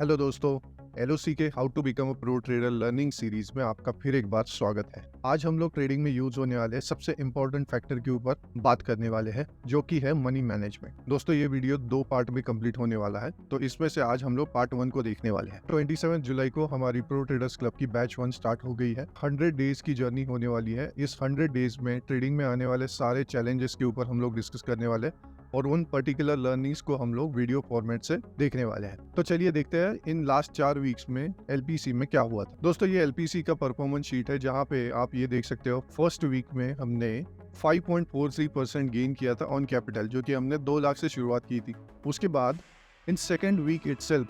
Hello दोस्तों, LOC के how to become a pro trader learning series में आपका फिर एक बार स्वागत है। आज हम लोग ट्रेडिंग में यूज होने वाले सबसे इंपॉर्टेंट फैक्टर के ऊपर बात करने वाले हैं, जो कि है मनी मैनेजमेंट। दोस्तों, ये वीडियो 2 पार्ट में कंप्लीट होने वाला है, तो इसमें से आज हम लोग पार्ट 1 को देखने वाले हैं। 27 जुलाई को हमारी प्रो ट्रेडर्स क्लब की बैच 1 स्टार्ट हो गई है। 100 डेज की जर्नी होने वाली है। इस 100 डेज में ट्रेडिंग में आने वाले सारे चैलेंजेस के ऊपर हम लोग डिस्कस करने वाले हैं और उन पर्टिकुलर लर्निंग्स को हम लोग वीडियो फॉर्मेट से देखने वाले हैं। तो चलिए देखते हैं इन लास्ट 4 वीक्स में एलपीसी में क्या हुआ था। दोस्तों, ये एलपीसी का परफॉर्मेंस शीट है, जहां पे आप ये देख सकते हो। फर्स्ट वीक में हमने 5.43% गेन किया था ऑन कैपिटल, जो कि हमने 2 लाख से शुरुआत की थी। उसके बाद इन सेकेंड वीक इटसेल्फ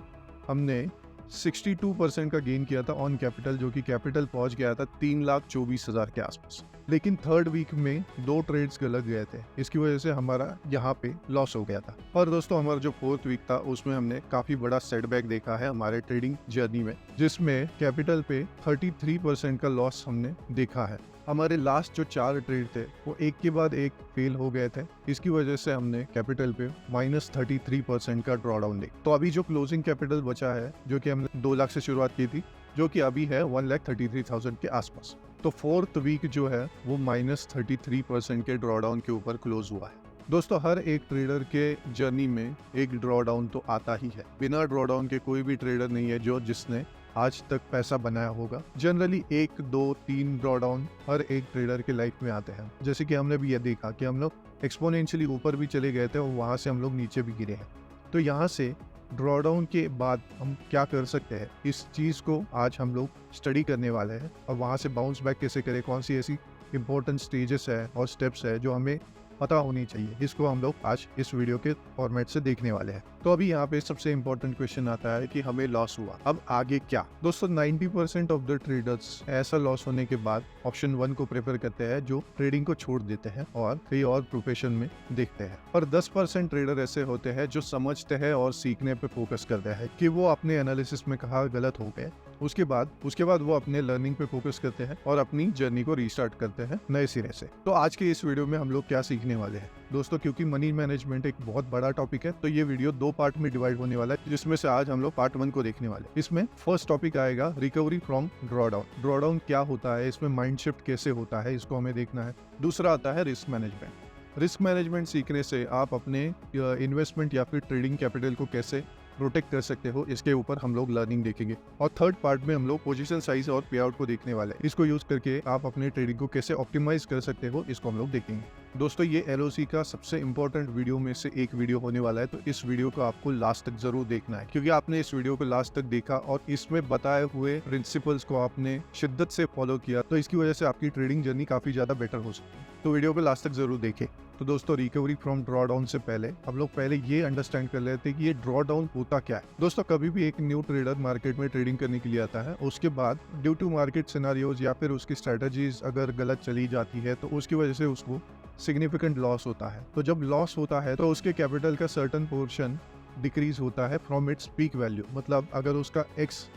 हमने 62% का गेन किया था ऑन कैपिटल, जो कि कैपिटल पहुंच गया था 3,24,000 के आसपास। लेकिन थर्ड वीक में 2 ट्रेड्स गलत गए थे, इसकी वजह से हमारा यहाँ पे लॉस हो गया था। और दोस्तों, हमारा जो फोर्थ वीक था उसमें हमने काफी बड़ा सेटबैक देखा है हमारे ट्रेडिंग जर्नी में, जिसमें कैपिटल पे 33% का लॉस हमने देखा है। हमारे लास्ट जो 4 ट्रेड थे वो एक के बाद एक फेल हो गए थे। इसकी वजह से हमने कैपिटल पे -33% का ड्रॉ डाउन देखा। तो अभी जो क्लोजिंग कैपिटल बचा है, जो कि हमने 2 लाख से शुरुआत की थी, जो कि अभी है 1,33,000 के आसपास। तो फोर्थ वीक जो है वो -33% के ड्रॉ डाउन के ऊपर क्लोज हुआ है। दोस्तों, हर एक ट्रेडर के जर्नी में एक ड्रॉ डाउन तो आता ही है। बिना ड्रॉ डाउन के कोई भी ट्रेडर नहीं है जिसने आज तक पैसा बनाया होगा। जनरली 1, 2, 3 ड्रॉ डाउन हर एक ट्रेडर के लाइफ में आते हैं। जैसे कि हमने भी ये देखा कि हम लोग एक्सपोनेंशियली ऊपर भी चले गए थे और वहां से हम लोग नीचे भी गिरे हैं। तो यहाँ से ड्रॉ डाउन के बाद हम क्या कर सकते हैं, इस चीज को आज हम लोग स्टडी करने वाले हैं। और वहां से बाउंस बैक कैसे करें, कौन सी ऐसी इंपॉर्टेंट स्टेजेस है और स्टेप्स है जो हमें पता होनी चाहिए, इसको हम लोग आज इस वीडियो के फॉर्मेट से देखने वाले हैं। तो अभी यहाँ पे सबसे इंपॉर्टेंट क्वेश्चन आता है कि हमें लॉस हुआ, अब आगे क्या। दोस्तों, 90% ऑफ द ट्रेडर्स ऐसा लॉस होने के बाद ऑप्शन 1 को प्रेफर करते हैं, जो ट्रेडिंग को छोड़ देते हैं और कई और प्रोफेशन में देखते हैं। और 10% ट्रेडर ऐसे होते हैं जो समझते हैं और सीखने पे फोकस करते हैं कि वो अपने एनालिसिस में कहाँ गलत हो गए। उसके बाद वो अपने लर्निंग पे फोकस करते हैं और अपनी जर्नी को रीस्टार्ट करते हैं नए सिरे से। तो आज के इस वीडियो में हम लोग क्या सीखने वाले हैं दोस्तों, क्योंकि मनी मैनेजमेंट एक बहुत बड़ा टॉपिक है, तो ये वीडियो 2 पार्ट में डिवाइड होने वाला है, जिसमें से आज हम लोग पार्ट 1 को देखने वाले हैं। इसमें फर्स्ट टॉपिक आएगा recovery from draw down. Draw down क्या होता है, इसमें माइंड शिफ्ट कैसे होता है, इसको हमें देखना है। दूसरा आता है रिस्क मैनेजमेंट। रिस्क मैनेजमेंट सीखने से आप अपने इन्वेस्टमेंट या फिर ट्रेडिंग कैपिटल को कैसे प्रोटेक्ट कर सकते हो, इसके ऊपर हम लोग लर्निंग देखेंगे। और थर्ड पार्ट में हम लोग पोजीशन साइज और पे आउट को देखने वाले हैं। इसको यूज करके आप अपने ट्रेडिंग को कैसे ऑप्टिमाइज कर सकते हो, इसको हम लोग देखेंगे। दोस्तों, ये एलओसी का सबसे इंपॉर्टेंट वीडियो में से एक वीडियो होने वाला है, तो इस वीडियो को आपको लास्ट तक जरूर देखना है, क्योंकि आपने इस वीडियो को लास्ट तक देखा और इसमें बताए हुए प्रिंसिपल्स को आपने शिद्दत से फॉलो किया, तो इसकी वजह से आपकी ट्रेडिंग जर्नी काफी ज्यादा बेटर हो सकती है। तो वीडियो को लास्ट तक जरूर देखें। तो दोस्तों, रिकवरी फ्रॉम ड्रॉ डाउन से पहले हम लोग ये अंडरस्टैंड कर लेते हैं कि ये ड्रॉ डाउन होता क्या है। दोस्तों, कभी भी एक न्यू ट्रेडर मार्केट में ट्रेडिंग करने के लिए आता है, उसके बाद ड्यू टू मार्केट सिनेरियोज या फिर उसकी स्ट्रेटजीज अगर गलत चली जाती है, तो उसकी वजह से उसको सिग्निफिकेंट लॉस होता है। तो जब लॉस होता है तो उसके कैपिटल का सर्टेन पोर्शन डिक्रीज होता है फ्रॉम इट्स पीक वैल्यू। मतलब अगर उसका एक्स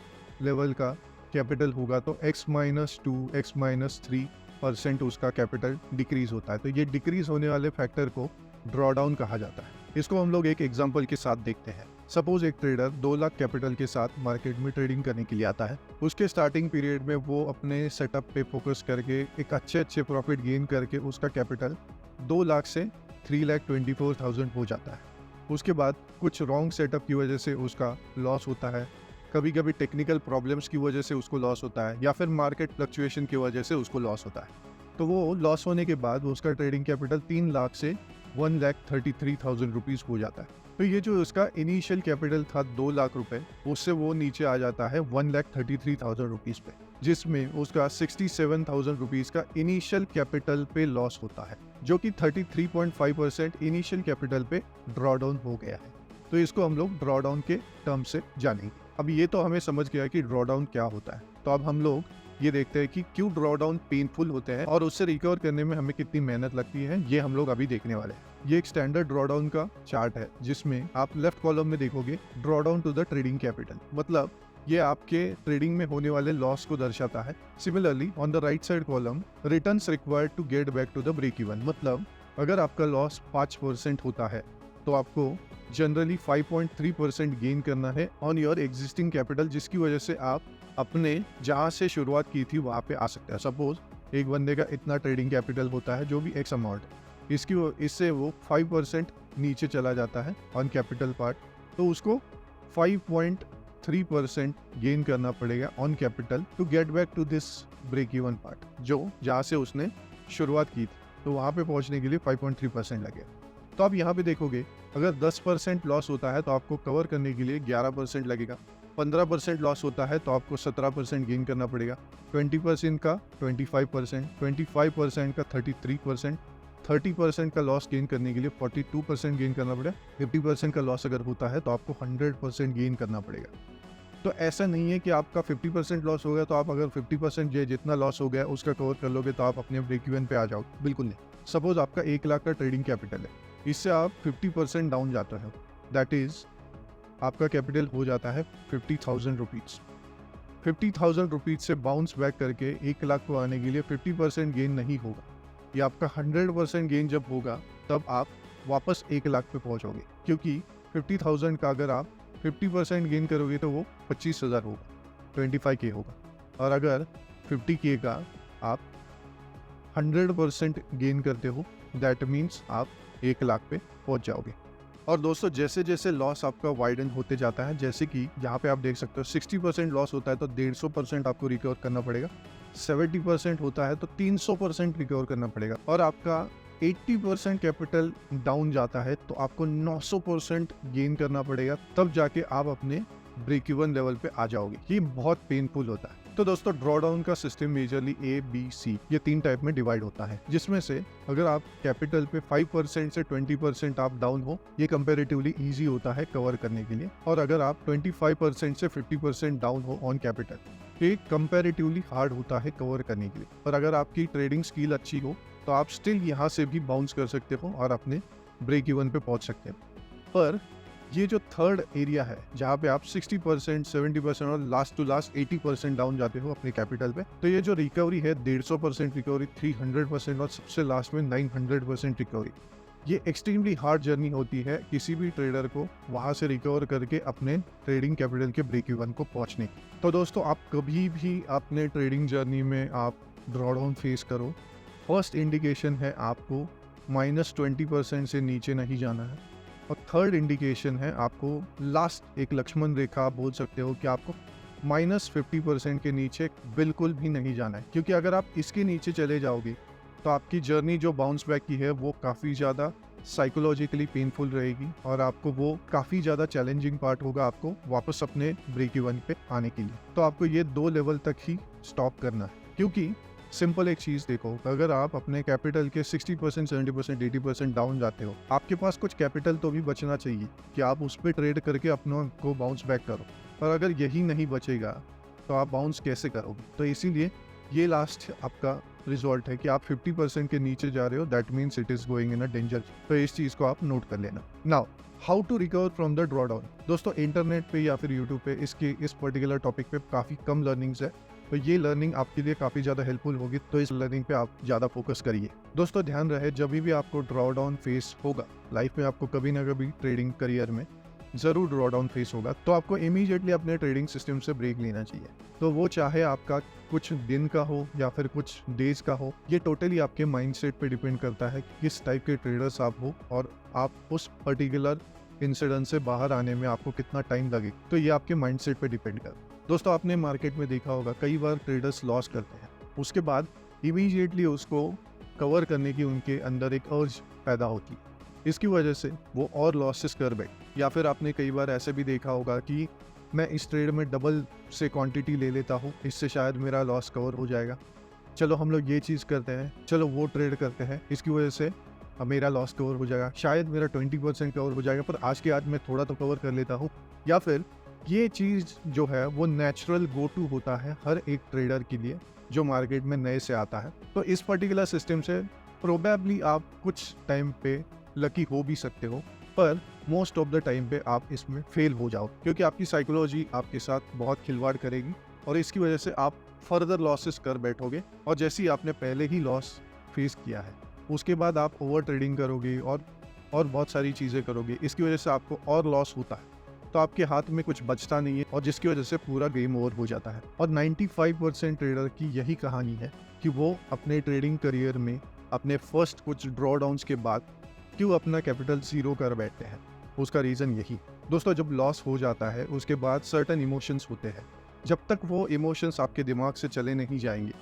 लेवल का कैपिटल होगा तो x-2, x-3% उसका कैपिटल डिक्रीज होता है। तो ये डिक्रीज होने वाले फैक्टर को ड्रॉ डाउन कहा जाता है। इसको हम लोग एक एग्जांपल के साथ देखते हैं। सपोज एक ट्रेडर 2 लाख कैपिटल के साथ मार्केट में ट्रेडिंग करने के लिए आता है। उसके स्टार्टिंग पीरियड में वो अपने सेटअप पे फोकस करके एक अच्छे प्रॉफिट गेन करके उसका कैपिटल 2 लाख से 3,24,000 हो जाता है। उसके बाद कुछ रॉन्ग सेटअप की वजह से उसका लॉस होता है, कभी कभी टेक्निकल प्रॉब्लम्स की वजह से उसको लॉस होता है, या फिर मार्केट फ्लक्चुएशन की वजह से उसको लॉस होता है। तो वो लॉस होने के बाद उसका ट्रेडिंग कैपिटल 3 लाख से 1,33,000 रुपीज हो जाता है। तो ये जो उसका इनिशियल कैपिटल था 2 लाख रुपए, उससे वो नीचे आ जाता है 1,33,000 रुपीज पे, जिसमें उसका 67,000 रुपीज का इनिशियल कैपिटल पे लॉस होता है, जो कि 33.5% इनिशियल कैपिटल पे ड्रॉ डाउन हो गया है। तो इसको हम लोग ड्रॉ डाउन के टर्म से जानेंगे। अब ये तो हमें समझ गया कि ड्रॉ डाउन क्या होता है। तो अब हम लोग ये देखते हैं कि क्यों ड्रॉ डाउन पेनफुल होते हैं और उससे रिकवर करने में हमें कितनी मेहनत लगती है, ये हम लोग अभी देखने वाले हैं। ये एक स्टैंडर्ड ड्रॉ डाउन का चार्ट है, जिसमें आप लेफ्ट कॉलम में देखोगे drawdown to the trading capital, मतलब ये आपके ट्रेडिंग में होने वाले लॉस को दर्शाता है। Similarly on the right side column returns required to get back to the break even, मतलब अगर आपका लॉस 5% होता है तो आपको जनरली 5.3% गेन करना है ऑन योर एग्जिस्टिंग कैपिटल, जिसकी वजह से आप अपने जहाँ से शुरुआत की थी वहाँ पे आ सकते हैं। सपोज एक बंदे का इतना ट्रेडिंग कैपिटल होता है जो भी एक्स अमाउंट, इससे वो 5% नीचे चला जाता है ऑन कैपिटल पार्ट, तो उसको 5.3% गेन करना पड़ेगा on capital to get back to this break even part, जो जहाँ से उसने शुरुआत की थी। तो वहाँ पे पहुँचने के लिए 5.3% लगेगा। तो आप यहाँ पे देखोगे अगर 10% लॉस होता है तो आपको कवर करने के लिए 11% लगेगा, 15% लॉस होता है तो आपको 17% गेन करना पड़ेगा, 20% का 25%, 25% का 33%, 30% का लॉस गेन करने के लिए 42% गेन करना पड़ेगा, 50% का लॉस अगर होता है तो आपको 100% गेन करना पड़ेगा। तो ऐसा नहीं है कि आपका 50% लॉस हो गया तो आप अगर 50% जितना लॉस हो गया उसका कवर कर लोगे तो आप अपने ब्रेक इवन पे आ जाओ, बिल्कुल नहीं। सपोज आपका 1 लाख का ट्रेडिंग कैपिटल है, इससे आप 50% डाउन जाते हो, दैट इज आपका कैपिटल हो जाता है 50,000 रुपीज़। 50,000 रुपीज़ से बाउंस बैक करके 1 लाख को आने के लिए 50% गेन नहीं होगा, ये आपका 100% गेन जब होगा तब आप वापस 1 लाख पे पहुंचोगे, क्योंकि 50,000 का अगर आप 50% गेन करोगे तो वो 25,000 होगा, 25K होगा, और अगर 50K का आप 100% गेन करते हो दैट मीन्स आप 1 लाख पे पहुंच जाओगे। और दोस्तों जैसे जैसे लॉस आपका वाइडन होते जाता है, जैसे कि यहाँ पे आप देख सकते हो 60% लॉस होता है तो 150% आपको रिकवर करना पड़ेगा, 70% होता है तो 300% रिकवर करना पड़ेगा, और आपका 80% कैपिटल डाउन जाता है तो आपको 900% गेन करना पड़ेगा, तब जाके आप अपने ब्रेक इवन लेवल पे आ जाओगे। ये बहुत पेनफुल होता है। तो दोस्तों ड्रॉ डाउन का system majorly A, B, C ये 3 टाइप में डिवाइड होता है, जिसमें से अगर आप कैपिटल पे 5% से 20% आप डाउन हो, ये कंपैरेटिवली इजी होता है कवर करने के लिए, और अगर आप 25% से 50% डाउन हो ऑन कैपिटल, ये कंपैरेटिवली हार्ड होता है कवर करने के लिए। और अगर आपकी ट्रेडिंग स्किल अच्छी हो तो आप स्टिल यहाँ से भी बाउंस कर सकते हो और अपने ब्रेक इवन पे पहुंच सकते हो। पर ये जो थर्ड एरिया है जहाँ पे आप 60%, 70% और लास्ट टू लास्ट 80% डाउन जाते हो अपने कैपिटल पे, तो ये जो रिकवरी है 150% रिकवरी, 300% और सबसे लास्ट में 900% रिकवरी, ये एक्सट्रीमली हार्ड जर्नी होती है किसी भी ट्रेडर को वहाँ से रिकवर करके अपने ट्रेडिंग कैपिटल के ब्रेक इवन को पहुँचने की। तो दोस्तों आप कभी भी अपने ट्रेडिंग जर्नी में आप ड्रॉडाउन फेस करो, फर्स्ट इंडिकेशन है आपको -20% से नीचे नहीं जाना है, और थर्ड इंडिकेशन है आपको लास्ट एक लक्ष्मण रेखा आप बोल सकते हो कि आपको -50% के नीचे बिल्कुल भी नहीं जाना है, क्योंकि अगर आप इसके नीचे चले जाओगे तो आपकी जर्नी जो बाउंस बैक की है वो काफ़ी ज़्यादा साइकोलॉजिकली पेनफुल रहेगी, और आपको वो काफ़ी ज़्यादा चैलेंजिंग पार्ट होगा आपको वापस अपने ब्रेक इवन पे आने के लिए। तो आपको ये 2 लेवल तक ही स्टॉप करना है, क्योंकि सिंपल एक चीज़ देखो, अगर आप अपने कैपिटल के 60%, 70%, 80% डाउन जाते हो, आपके पास कुछ कैपिटल तो भी बचना चाहिए कि आप उस पर ट्रेड करके अपनों को बाउंस बैक करो। पर अगर यही नहीं बचेगा तो आप बाउंस कैसे करोगे? तो इसीलिए ये लास्ट आपका रिजल्ट है कि आप 50% के नीचे जा रहे हो, that means it is going in a danger. तो इस चीज़ को आप नोट कर लेना। Now how to recover from the drawdown. दोस्तों इंटरनेट पे या फिर यूट्यूब पे इस पर्टिकुलर टॉपिक पे काफ़ी कम लर्निंग्स है, तो ये लर्निंग आपके लिए काफ़ी ज़्यादा हेल्पफुल होगी, तो इस लर्निंग पे आप ज़्यादा फोकस करिए। दोस्तों ध्यान रहे, जब भी आपको ड्रॉडाउन फेस होगा लाइफ में, आपको कभी ना कभी ट्रेडिंग करियर में ज़रूर ड्रॉडाउन फेस होगा, तो आपको इमीडिएटली अपने ट्रेडिंग सिस्टम से ब्रेक लेना चाहिए। तो वो चाहे आपका कुछ दिन का हो या फिर कुछ डेज का हो, ये टोटली आपके माइंडसेट पे डिपेंड करता है कि किस टाइप के ट्रेडर्स आप हो और आप उस पर्टिकुलर इंसिडेंट से बाहर आने में आपको कितना टाइम लगे, तो ये आपके माइंडसेट पे डिपेंड करता है। दोस्तों आपने मार्केट में देखा होगा कई बार ट्रेडर्स लॉस करते हैं, उसके बाद इमीडिएटली उसको कवर करने की उनके अंदर एक अर्ज पैदा होती है, इसकी वजह से वो और लॉसेस कर बैठ। या फिर आपने कई बार ऐसे भी देखा होगा कि मैं इस ट्रेड में डबल से क्वांटिटी ले लेता हूँ, इससे शायद मेरा लॉस कवर हो जाएगा, चलो हम लोग ये चीज़ करते हैं, चलो वो ट्रेड करते हैं, इसकी वजह से मेरा लॉस कवर हो जाएगा, शायद मेरा 20% कवर हो जाएगा, पर आज के आज मैं थोड़ा तो कवर कर लेता हूँ। या फिर ये चीज़ जो है वो नेचुरल गो टू होता है हर एक ट्रेडर के लिए जो मार्केट में नए से आता है। तो इस पर्टिकुलर सिस्टम से प्रोबेबली आप कुछ टाइम पे लकी हो भी सकते हो, पर मोस्ट ऑफ द टाइम पे आप इसमें फेल हो जाओ, क्योंकि आपकी साइकोलॉजी आपके साथ बहुत खिलवाड़ करेगी और इसकी वजह से आप फर्दर लॉसेस कर बैठोगे, और जैसे ही आपने पहले ही लॉस फेस किया है उसके बाद आप ओवर ट्रेडिंग करोगे और और बहुत सारी चीज़ें करोगे, इसकी वजह से आपको और लॉस होता है, तो आपके हाथ में कुछ बचता नहीं है और जिसकी वजह से पूरा गेम ओवर हो जाता है। और 95% ट्रेडर की यही कहानी है कि वो अपने ट्रेडिंग करियर में अपने फर्स्ट कुछ ड्रॉ डाउन्स के बाद क्यों अपना कैपिटल ज़ीरो कर बैठते हैं। उसका रीज़न यही दोस्तों, जब लॉस हो जाता है उसके बाद सर्टन इमोशंस होते हैं। जब तक वो इमोशंस आपके दिमाग से चले नहीं जाएंगे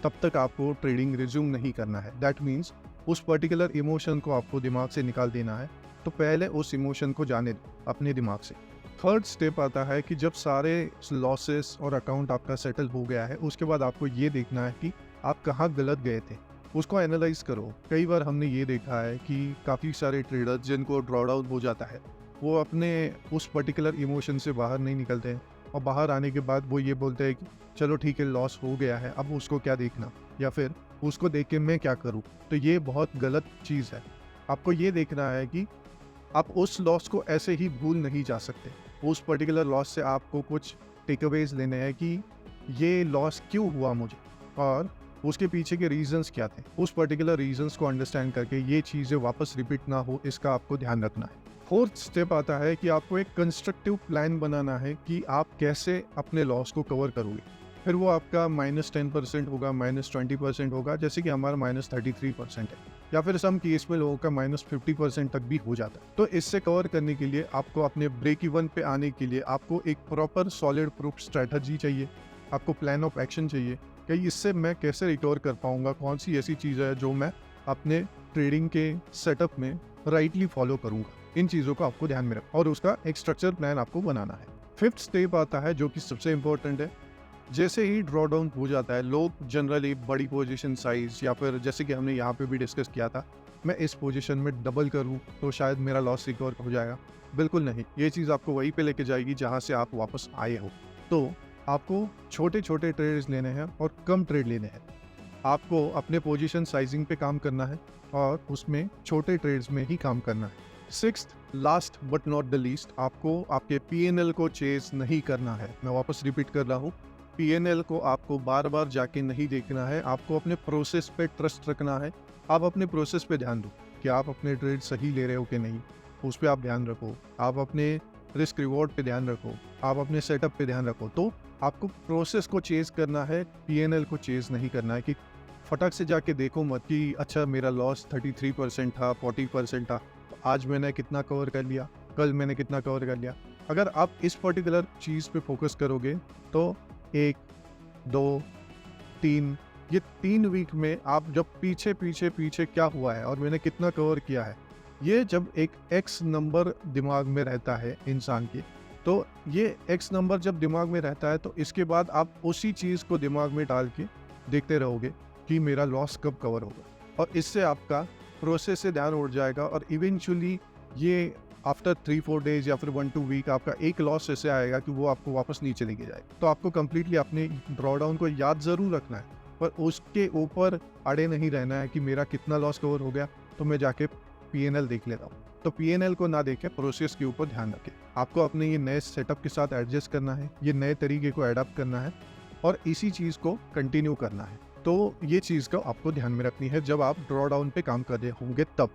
तब तक आपको ट्रेडिंग रिज्यूम नहीं करना है। दैट मीन्स उस पर्टिकुलर इमोशन को आपको दिमाग से निकाल देना है, तो पहले उस इमोशन को जाने दो अपने दिमाग से। थर्ड स्टेप आता है कि जब सारे लॉसेस और अकाउंट आपका सेटल हो गया है उसके बाद आपको ये देखना है कि आप कहाँ गलत गए थे, उसको एनालाइज करो। कई बार हमने ये देखा है कि काफ़ी सारे ट्रेडर्स जिनको ड्रॉ डाउन हो जाता है वो अपने उस पर्टिकुलर इमोशन से बाहर नहीं निकलते हैं और बाहर आने के बाद वो ये बोलते हैं कि चलो ठीक है, लॉस हो गया है, अब उसको क्या देखना, या फिर उसको देख के मैं क्या करूं। तो ये बहुत गलत चीज़ है। आपको ये देखना है कि आप उस लॉस को ऐसे ही भूल नहीं जा सकते। उस पर्टिकुलर लॉस से आपको कुछ टेकअवेज लेने हैं कि ये लॉस क्यों हुआ मुझे और उसके पीछे के रीजंस क्या थे। उस पर्टिकुलर रीजंस को अंडरस्टैंड करके ये चीज़ें वापस रिपीट ना हो, इसका आपको ध्यान रखना है। फोर्थ स्टेप आता है कि आपको एक कंस्ट्रक्टिव प्लान बनाना है कि आप कैसे अपने लॉस को कवर करोगे। फिर वो आपका -10% होगा, -20% होगा, जैसे कि हमारा -33% है, या फिर सम केस में लोगों का -50% तक भी हो जाता है। तो इससे कवर करने के लिए आपको अपने ब्रेक इवन पे आने के लिए आपको एक प्रॉपर सॉलिड प्रूफ स्ट्रैटेजी चाहिए, आपको प्लान ऑफ एक्शन चाहिए कि इससे मैं कैसे रिकवर कर पाऊंगा, कौन सी ऐसी चीज़ है जो मैं अपने ट्रेडिंग के सेटअप में राइटली फॉलो करूंगा। इन चीज़ों को आपको ध्यान में रखना और उसका एक स्ट्रक्चर प्लान आपको बनाना है। फिफ्थ स्टेप आता है जो कि सबसे इंपॉर्टेंट है। जैसे ही ड्रॉ डाउन हो जाता है लोग जनरली बड़ी पोजीशन साइज, या फिर जैसे कि हमने यहाँ पे भी डिस्कस किया था, मैं इस पोजीशन में डबल करूँ तो शायद मेरा लॉस रिकवर हो जाएगा। बिल्कुल नहीं, ये चीज़ आपको वहीं पे लेके जाएगी जहाँ से आप वापस आए हो। तो आपको छोटे छोटे ट्रेड्स लेने हैं और कम ट्रेड लेने हैं। आपको अपने पोजीशन साइजिंग पे काम करना है और उसमें छोटे ट्रेड्स में ही काम करना है। Sixth, last but not the least, आपको आपके PNL को चेस नहीं करना है। मैं वापस रिपीट कर रहा हूँ, PNL को आपको बार बार जाके नहीं देखना है, आपको अपने प्रोसेस पे ट्रस्ट रखना है। आप अपने प्रोसेस पे ध्यान दो कि आप अपने ट्रेड सही ले रहे हो कि नहीं, उस पर आप ध्यान रखो। आप अपने रिस्क रिवॉर्ड पे ध्यान रखो, आप अपने सेटअप पे ध्यान रखो। तो आपको प्रोसेस को चेज करना है, PNL को चेज नहीं करना है कि फटाक से जाके देखो मत कि अच्छा मेरा लॉस 33% था, 40% था, आज मैंने कितना कवर कर लिया, कल मैंने कितना कवर कर लिया। अगर आप इस पर्टिकुलर चीज़ पे फोकस करोगे तो 1, 2, 3, ये 3 वीक में आप जब पीछे पीछे पीछे क्या हुआ है और मैंने कितना कवर किया है, ये जब एक X नंबर दिमाग में रहता है इंसान के, तो ये X नंबर जब दिमाग में रहता है तो इसके बाद आप उसी चीज़ को दिमाग में डाल के देखते रहोगे कि मेरा लॉस कब कवर होगा, और इससे आपका प्रोसेस से ध्यान उड़ जाएगा और इवेंचुअली ये आफ्टर 3-4 डेज या फिर 1-2 वीक आपका एक लॉस ऐसे आएगा कि वो आपको वापस नीचे लेके जाएगा। तो आपको कंप्लीटली अपने ड्रॉडाउन को याद ज़रूर रखना है, पर उसके ऊपर अड़े नहीं रहना है कि मेरा कितना लॉस कवर हो गया तो मैं जाके PNL देख लेता हूँ। तो PNL को ना देखें, प्रोसेस के ऊपर ध्यान रखें। आपको अपने ये नए सेटअप के साथ एडजस्ट करना है, ये नए तरीके को एडाप्ट करना है और इसी चीज़ को कंटिन्यू करना है। तो ये चीज़ को आपको ध्यान में रखनी है जब आप ड्रॉ डाउन पे काम कर रहे होंगे तब।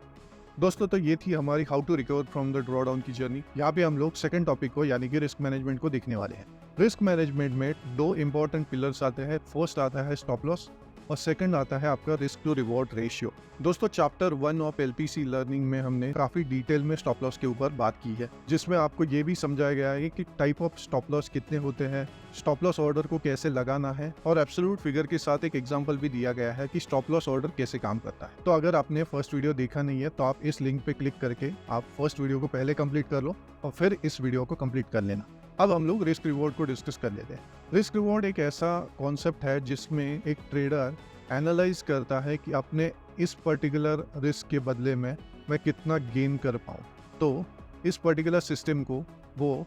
दोस्तों, तो ये थी हमारी how to recover from the drawdown की जर्नी। यहाँ पे हम लोग सेकंड टॉपिक को यानी कि रिस्क मैनेजमेंट को देखने वाले हैं। रिस्क मैनेजमेंट में 2 इंपॉर्टेंट पिलर्स आते हैं। फर्स्ट आता है स्टॉप लॉस और सेकंड आता है आपका रिस्क टू रिवॉर्ड रेशियो। दोस्तों, चैप्टर 1 ऑफ LPC लर्निंग में हमने काफी डिटेल में स्टॉप लॉस के ऊपर बात की है, जिसमें आपको ये भी समझाया गया है कि टाइप ऑफ स्टॉप लॉस कितने होते हैं, स्टॉप लॉस ऑर्डर को कैसे लगाना है, और एब्सोल्यूट फिगर के साथ एक एग्जांपल भी दिया गया है कि स्टॉप लॉस ऑर्डर कैसे काम करता है। तो अगर आपने फर्स्ट वीडियो देखा नहीं है तो आप इस लिंक पे क्लिक करके आप फर्स्ट वीडियो को पहले कंप्लीट कर लो और फिर इस वीडियो को कंप्लीट कर लेना। अब हम लोग रिस्क रिवॉर्ड को डिस्कस कर लेते हैं। रिस्क रिवॉर्ड एक ऐसा कॉन्सेप्ट है जिसमें एक ट्रेडर एनालाइज करता है कि अपने इस पर्टिकुलर रिस्क के बदले में मैं कितना गेन कर पाऊँ। तो इस पर्टिकुलर सिस्टम को वो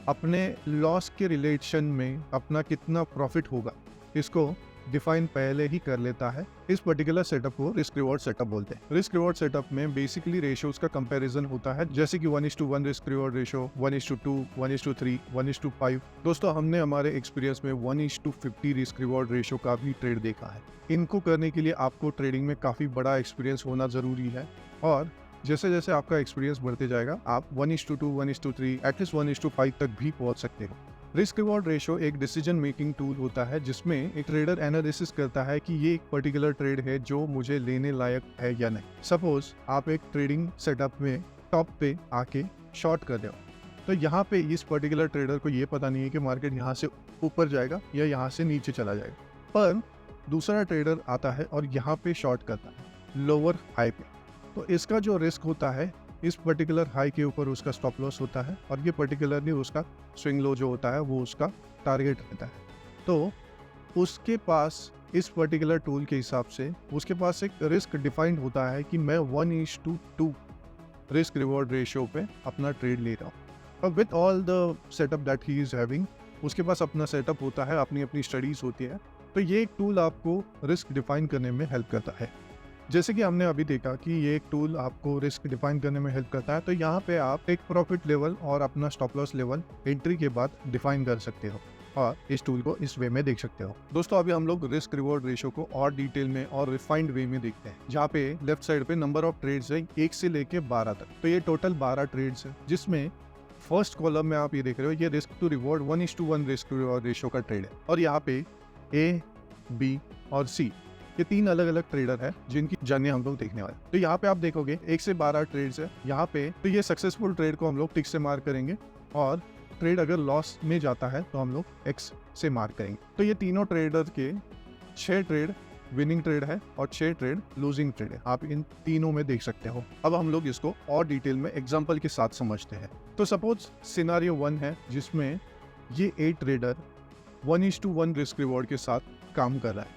अपने लॉस के रिलेशन में अपना कितना प्रॉफिट होगा इसको डिफाइन पहले ही कर लेता है। इस पर्टिकुलर सेटअप को रिस्क रिवॉर्ड सेटअप बोलते हैं। रिस्क रिवॉर्ड सेटअप में बेसिकली रेशियोज का कंपैरिजन होता है, जैसे कि 1:1 रिस्क रिवॉर्ड रेशियो, 1:2, 1:3, 1:5। दोस्तों, हमने हमारे एक्सपीरियंस में 1:50 रिस्क रिवॉर्ड रेशियो का भी ट्रेड देखा है। इनको करने के लिए आपको ट्रेडिंग में काफ़ी बड़ा एक्सपीरियंस होना ज़रूरी है और जैसे जैसे आपका एक्सपीरियंस बढ़ते जाएगा आप 1:2, 1:3, एटलीस्ट 1:5 तक भी पहुंच सकते हो। रिस्क रिवॉर्ड रेशो एक डिसीजन मेकिंग टूल होता है जिसमें एक ट्रेडर एनालिसिस करता है कि ये एक पर्टिकुलर ट्रेड है जो मुझे लेने लायक है या नहीं। सपोज आप एक ट्रेडिंग सेटअप में टॉप पे आके शॉर्ट कर रहे हो, तो यहाँ पे इस पर्टिकुलर ट्रेडर को ये पता नहीं है कि मार्केट यहाँ से ऊपर जाएगा या यहाँ से नीचे चला जाएगा, पर दूसरा ट्रेडर आता है और यहाँ पे शॉर्ट करता है लोअर हाई पे, तो इसका जो रिस्क होता है इस पर्टिकुलर हाई के ऊपर उसका स्टॉप लॉस होता है और ये पर्टिकुलरली उसका स्विंग लो जो होता है वो उसका टारगेट रहता है। तो उसके पास इस पर्टिकुलर टूल के हिसाब से उसके पास एक रिस्क डिफाइंड होता है कि मैं 1:2 रिस्क रिवॉर्ड रेशियो पे अपना ट्रेड ले रहा हूँ। और with all the setup that he is having, उसके पास अपना सेटअप होता है, अपनी अपनी स्टडीज होती है, तो ये एक टूल आपको रिस्क डिफाइन करने में हेल्प करता है। जैसे कि हमने अभी देखा कि ये एक टूल आपको रिस्क डिफाइन करने में हेल्प करता है, तो यहाँ पे आप एक प्रॉफिट लेवल और अपना स्टॉप लॉस लेवल एंट्री के बाद डिफाइन कर सकते हो और इस टूल को इस वे में देख सकते हो। दोस्तों अभी हम लोग रिस्क रिवॉर्ड रेशियो को और डिटेल में और रिफाइंड वे में देखते हैं, जहाँ पे लेफ्ट साइड पे नंबर ऑफ ट्रेड्स है 1 से लेके 12 तक। तो ये टोटल 12 ट्रेड्स है, जिसमें फर्स्ट कॉलम में आप ये देख रहे हो ये risk to reward 1:1 risk to reward ratio का ट्रेड है, और यहाँ पे ए, बी और सी ये 3 अलग अलग ट्रेडर है जिनकी जर्नी हम लोग देखने वाले। तो यहाँ पे आप देखोगे 1 से 12 ट्रेड्स है यहाँ पे, तो ये सक्सेसफुल ट्रेड को हम लोग टिक से मार्क करेंगे और ट्रेड अगर लॉस में जाता है तो हम लोग एक्स से मार्क करेंगे। तो ये तीनों ट्रेडर के 6 ट्रेड विनिंग ट्रेड है और 6 ट्रेड लूजिंग ट्रेड है, आप इन तीनों में देख सकते हो। अब हम लोग इसको और डिटेल में एग्जांपल के साथ समझते हैं। तो सपोज सिनारियो 1 है जिसमें ये 8 ट्रेडर 1:1 रिस्क रिवॉर्ड के साथ काम कर रहा है।